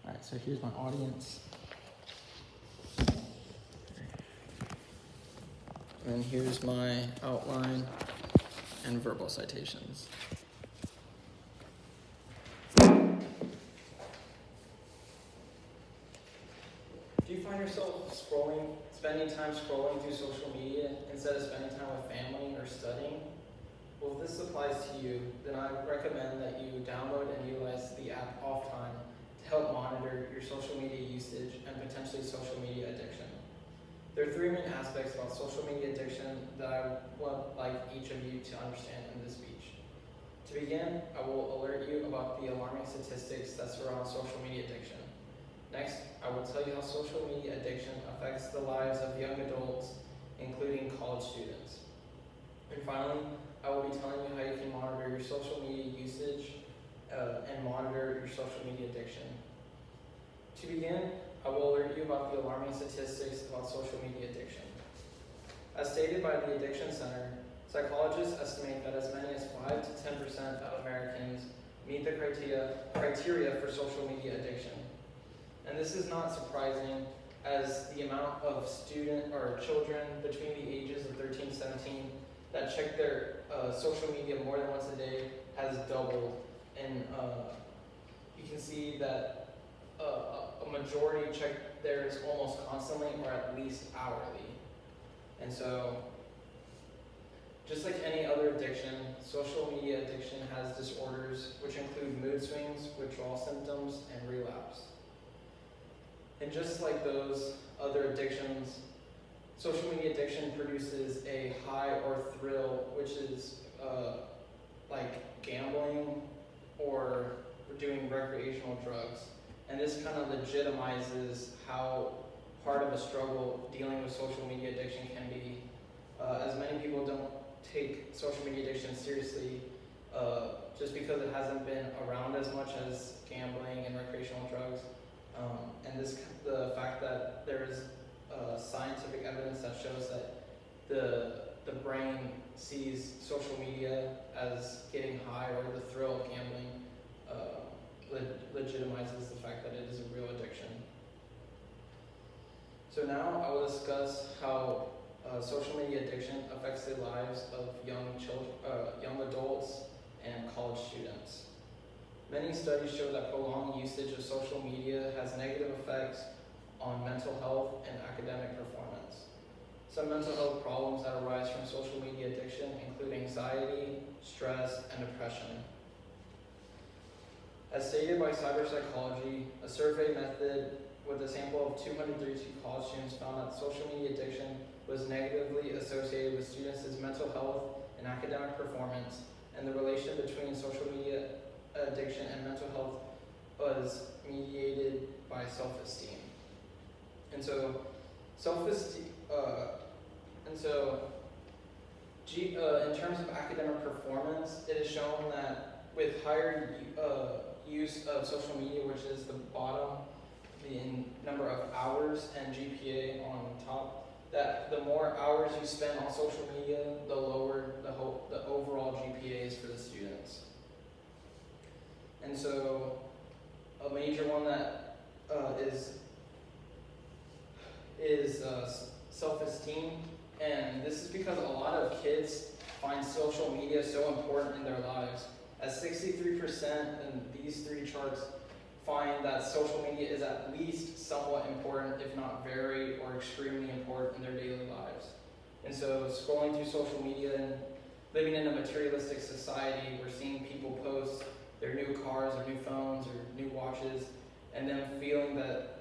All right, so here's my audience. And here's my outline and verbal citations. Do you find yourself spending time scrolling through social media instead of spending time with family or studying? Well, if this applies to you, then I recommend that you download and utilize the app Off-Time to help monitor your social media usage and potentially social media addiction. There are three main aspects about social media addiction that I would like each of you to understand in this speech. To begin, I will alert you about the alarming statistics that surround social media addiction. Next, I will tell you how social media addiction affects the lives of young adults, including college students. And finally, I will be telling you how you can monitor your social media usage and monitor your social media addiction. To begin, I will alert you about the alarming statistics about social media addiction. As stated by the Addiction Center, psychologists estimate that as many as 5 to 10% of Americans meet the criteria for social media addiction. And this is not surprising, as the amount of children between the ages of 13 and 17 that check their social media more than once a day has doubled. And you can see that a majority check theirs almost constantly or at least hourly. And so, just like any other addiction, social media addiction has disorders which include mood swings, withdrawal symptoms, and relapse. And just like those other addictions, social media addiction produces a high or thrill, which is like gambling or doing recreational drugs. And this kind of legitimizes how hard of a struggle dealing with social media addiction can be, as many people don't take social media addiction seriously just because it hasn't been around as much as gambling and recreational drugs. And the fact that there is scientific evidence that shows that the brain sees social media as getting high, or the thrill of gambling legitimizes the fact that it is a real addiction. So now I will discuss how social media addiction affects the lives of young adults and college students. Many studies show that prolonged usage of social media has negative effects on mental health and academic performance. Some mental health problems that arise from social media addiction include anxiety, stress, and depression. As stated by cyberpsychology, a survey method with a sample of 232 college students found that social media addiction was negatively associated with students' mental health and academic performance, and the relation between social media addiction and mental health was mediated by self-esteem. And so, self-esteem, in terms of academic performance, it is shown that with higher use of social media, which is the bottom, in number of hours, and GPA on top, that the more hours you spend on social media, the lower the overall GPA is for the students. And so, a major one that is self-esteem, and this is because a lot of kids find social media so important in their lives, as 63% in these three charts find that social media is at least somewhat important, if not very or extremely important in their daily lives. And so scrolling through social media and living in a materialistic society, we're seeing people post their new cars or new phones or new watches, and then feeling that,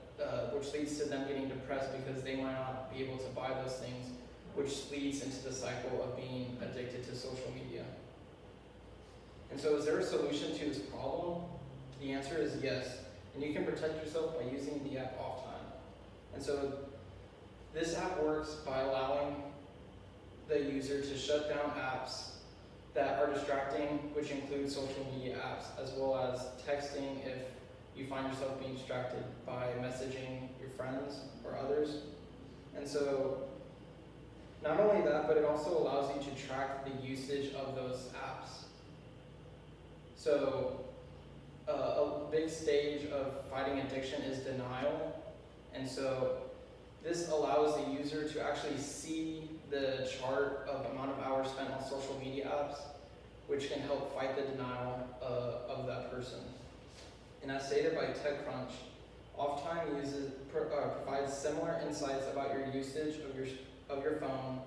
which leads to them getting depressed because they might not be able to buy those things, which leads into the cycle of being addicted to social media. And so is there a solution to this problem? The answer is yes. And you can protect yourself by using the app Off-Time. And so this app works by allowing the user to shut down apps that are distracting, which include social media apps, as well as texting if you find yourself being distracted by messaging your friends or others. And so not only that, but it also allows you to track the usage of those apps. So a big stage of fighting addiction is denial. And so this allows the user to actually see the chart of amount of hours spent on social media apps, which can help fight the denial of that person. And as stated by TechCrunch, off time provides similar insights about your usage of your phone,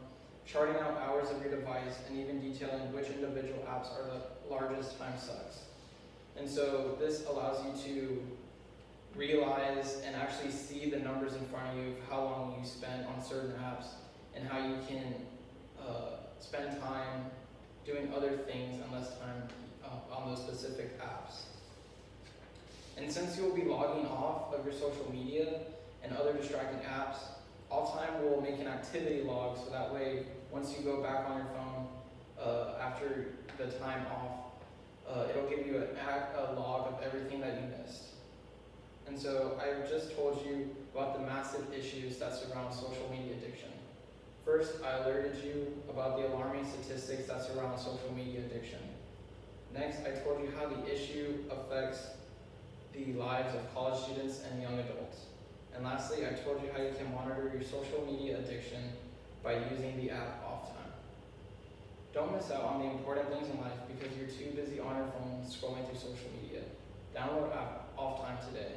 charting out hours of your device, and even detailing which individual apps are the largest time sucks. And so this allows you to realize and actually see the numbers in front of you of how long you spend on certain apps and how you can spend time doing other things and less time on those specific apps. And since you'll be logging off of your social media and other distracting apps, Off Time will make an activity log so that way once you go back on your phone after the time off, it'll give you a log of everything that you missed. And so I just told you about the massive issues that surround social media addiction. First, I alerted you about the alarming statistics that surround social media addiction. Next, I told you how the issue affects the lives of college students and young adults. And lastly, I told you how you can monitor your social media addiction by using the app Off Time. Don't miss out on the important things in life because you're too busy on your phone scrolling through social media. Download app Off Time today.